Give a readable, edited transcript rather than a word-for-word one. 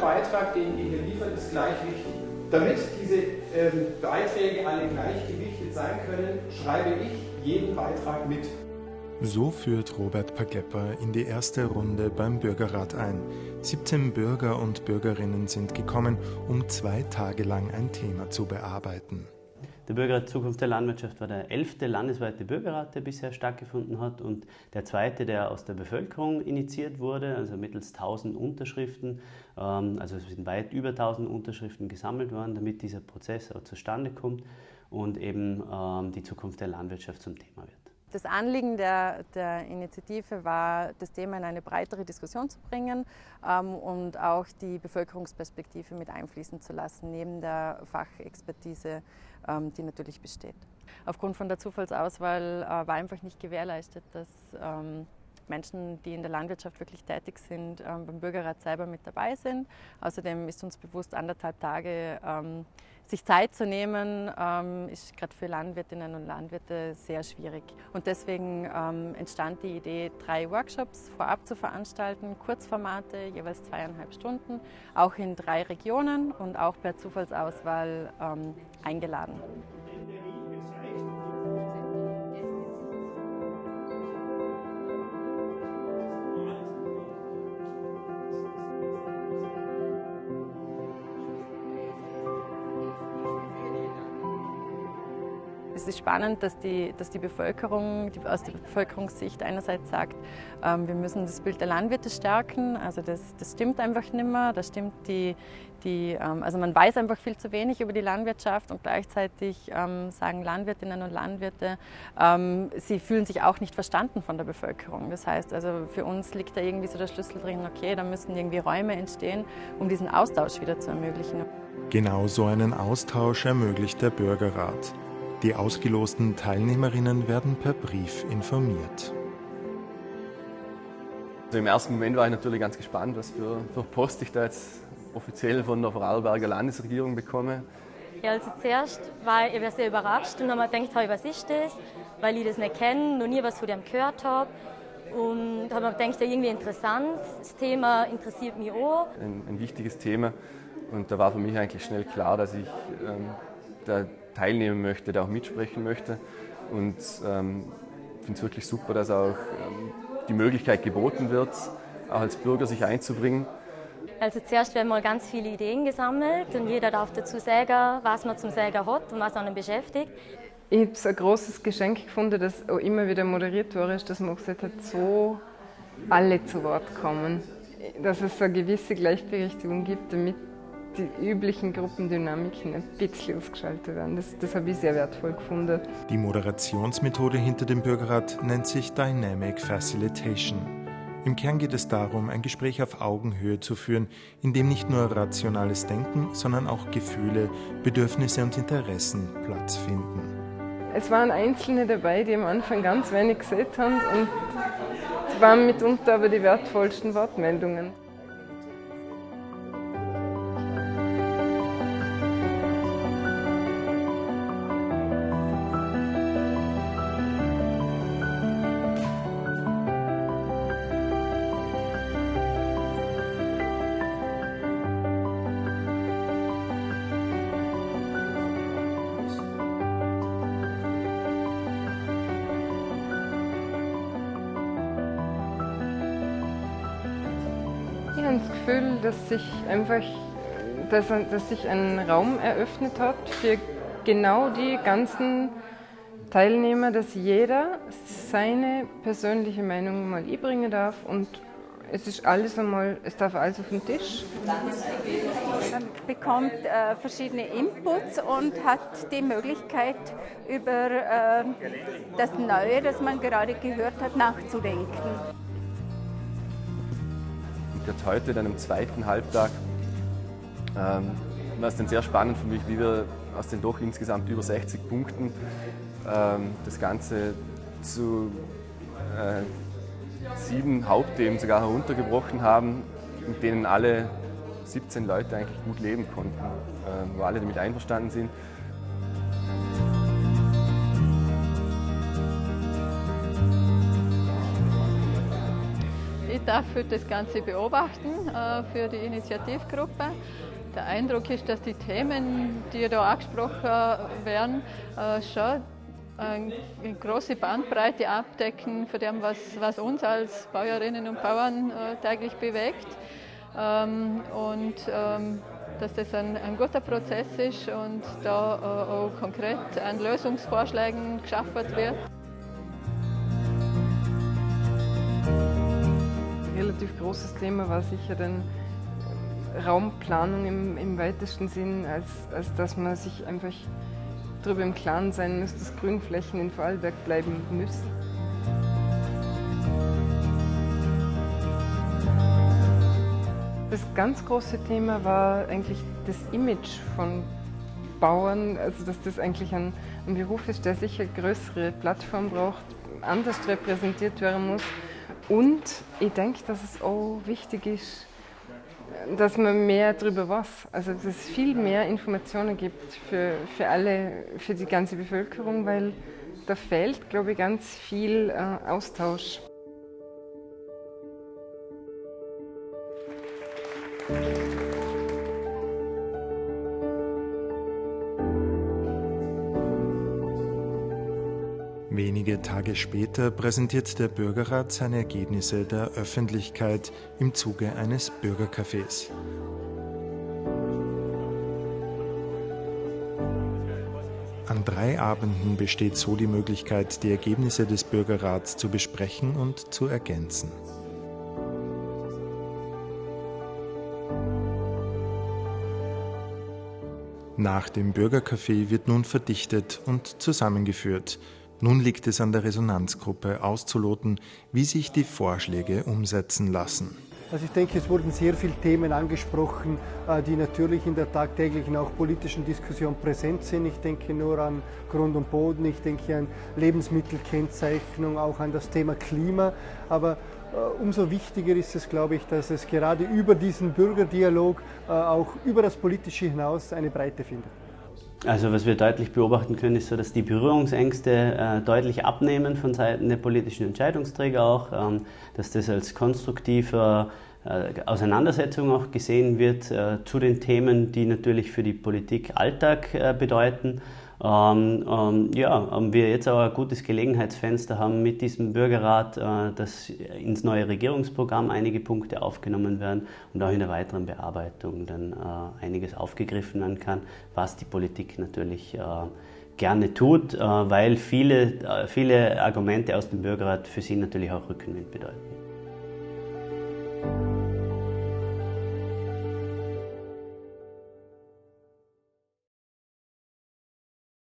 Beitrag, den ihr hier liefert, ist gleich wichtig. Damit diese Beiträge alle gleichgewichtet sein können, schreibe ich jeden Beitrag mit. So führt Robert Pagepa in die erste Runde beim Bürgerrat ein. 17 Bürger und Bürgerinnen sind gekommen, um 2 Tage lang ein Thema zu bearbeiten. Der Bürgerrat Zukunft der Landwirtschaft war der 11. landesweite Bürgerrat, der bisher stattgefunden hat, und der zweite, der aus der Bevölkerung initiiert wurde, also mittels 1000 Unterschriften. Also es sind weit über 1000 Unterschriften gesammelt worden, damit dieser Prozess auch zustande kommt und eben die Zukunft der Landwirtschaft zum Thema wird. Das Anliegen der Initiative war, das Thema in eine breitere Diskussion zu bringen und auch die Bevölkerungsperspektive mit einfließen zu lassen, neben der Fachexpertise, die natürlich besteht. Aufgrund von der Zufallsauswahl war einfach nicht gewährleistet, dass Menschen, die in der Landwirtschaft wirklich tätig sind, beim Bürgerrat selber mit dabei sind. Außerdem ist uns bewusst, 1,5 Tage sich Zeit zu nehmen, ist gerade für Landwirtinnen und Landwirte sehr schwierig. Und deswegen entstand die Idee, 3 Workshops vorab zu veranstalten, Kurzformate, jeweils 2,5 Stunden, auch in 3 Regionen und auch per Zufallsauswahl eingeladen. Es ist spannend, dass die Bevölkerung, aus der Bevölkerungssicht einerseits sagt, wir müssen das Bild der Landwirte stärken. Also das stimmt einfach nicht mehr. Das stimmt also man weiß einfach viel zu wenig über die Landwirtschaft, und gleichzeitig sagen Landwirtinnen und Landwirte, sie fühlen sich auch nicht verstanden von der Bevölkerung. Das heißt, also für uns liegt da irgendwie so der Schlüssel drin, okay, da müssen irgendwie Räume entstehen, um diesen Austausch wieder zu ermöglichen. Genau so einen Austausch ermöglicht der Bürgerrat. Die ausgelosten Teilnehmerinnen werden per Brief informiert. Also im ersten Moment war ich natürlich ganz gespannt, was für Post ich da jetzt offiziell von der Vorarlberger Landesregierung bekomme. Ja, also zuerst war ich sehr überrascht und habe mir gedacht, was ist das? Weil ich das nicht kenne, noch nie was von dem gehört habe. Und habe mir gedacht, irgendwie interessant, das Thema interessiert mich auch. Ein wichtiges Thema, und da war für mich eigentlich schnell klar, dass ich da teilnehmen möchte, da auch mitsprechen möchte, und finde es wirklich super, dass auch die Möglichkeit geboten wird, auch als Bürger sich einzubringen. Also zuerst werden mal ganz viele Ideen gesammelt und jeder darf dazu sagen, was man zum Sagen hat und was einen beschäftigt. Ich habe es ein großes Geschenk gefunden, dass auch immer wieder moderiert worden ist, dass man gesagt hat, so alle zu Wort kommen. Dass es eine gewisse Gleichberechtigung gibt, damit die üblichen Gruppendynamiken ein bisschen ausgeschaltet werden. Das habe ich sehr wertvoll gefunden. Die Moderationsmethode hinter dem Bürgerrat nennt sich Dynamic Facilitation. Im Kern geht es darum, ein Gespräch auf Augenhöhe zu führen, in dem nicht nur rationales Denken, sondern auch Gefühle, Bedürfnisse und Interessen Platz finden. Es waren Einzelne dabei, die am Anfang ganz wenig gesagt haben, und es waren mitunter aber die wertvollsten Wortmeldungen. Ich habe das Gefühl, dass sich ein Raum eröffnet hat für genau die ganzen Teilnehmer, dass jeder seine persönliche Meinung mal einbringen darf, und es darf alles auf den Tisch. Man bekommt verschiedene Inputs und hat die Möglichkeit, über das Neue, das man gerade gehört hat, nachzudenken. Und heute, dann am zweiten Halbtag, war es dann sehr spannend für mich, wie wir aus den doch insgesamt über 60 Punkten das Ganze zu 7 Hauptthemen sogar heruntergebrochen haben, mit denen alle 17 Leute eigentlich gut leben konnten, wo alle damit einverstanden sind. Ich darf das Ganze beobachten für die Initiativgruppe. Der Eindruck ist, dass die Themen, die da angesprochen werden, schon eine große Bandbreite abdecken von dem, was uns als Bäuerinnen und Bauern täglich bewegt. Dass das ein guter Prozess ist und da auch konkret an Lösungsvorschlägen geschaffen wird. Ein relativ großes Thema war sicher dann Raumplanung im weitesten Sinn, als dass man sich einfach darüber im Klaren sein muss, dass Grünflächen in Vorarlberg bleiben müssen. Das ganz große Thema war eigentlich das Image von Bauern, also dass das eigentlich ein Beruf ist, der sicher eine größere Plattform braucht, anders repräsentiert werden muss. Und ich denke, dass es auch wichtig ist, dass man mehr darüber weiß, also dass es viel mehr Informationen gibt für alle, für die ganze Bevölkerung, weil da fehlt, glaube ich, ganz viel Austausch. Wenige Tage später präsentiert der Bürgerrat seine Ergebnisse der Öffentlichkeit im Zuge eines Bürgercafés. An 3 Abenden besteht so die Möglichkeit, die Ergebnisse des Bürgerrats zu besprechen und zu ergänzen. Nach dem Bürgercafé wird nun verdichtet und zusammengeführt. Nun liegt es an der Resonanzgruppe auszuloten, wie sich die Vorschläge umsetzen lassen. Also ich denke, es wurden sehr viele Themen angesprochen, die natürlich in der tagtäglichen auch politischen Diskussion präsent sind. Ich denke nur an Grund und Boden, ich denke an Lebensmittelkennzeichnung, auch an das Thema Klima. Aber umso wichtiger ist es, glaube ich, dass es gerade über diesen Bürgerdialog auch über das Politische hinaus eine Breite findet. Also was wir deutlich beobachten können, ist so, dass die Berührungsängste deutlich abnehmen von Seiten der politischen Entscheidungsträger auch, dass das als konstruktive Auseinandersetzung auch gesehen wird zu den Themen, die natürlich für die Politik Alltag bedeuten. Wir jetzt auch ein gutes Gelegenheitsfenster haben mit diesem Bürgerrat, dass ins neue Regierungsprogramm einige Punkte aufgenommen werden und auch in der weiteren Bearbeitung dann einiges aufgegriffen werden kann, was die Politik natürlich gerne tut, weil viele Argumente aus dem Bürgerrat für sie natürlich auch Rückenwind bedeuten.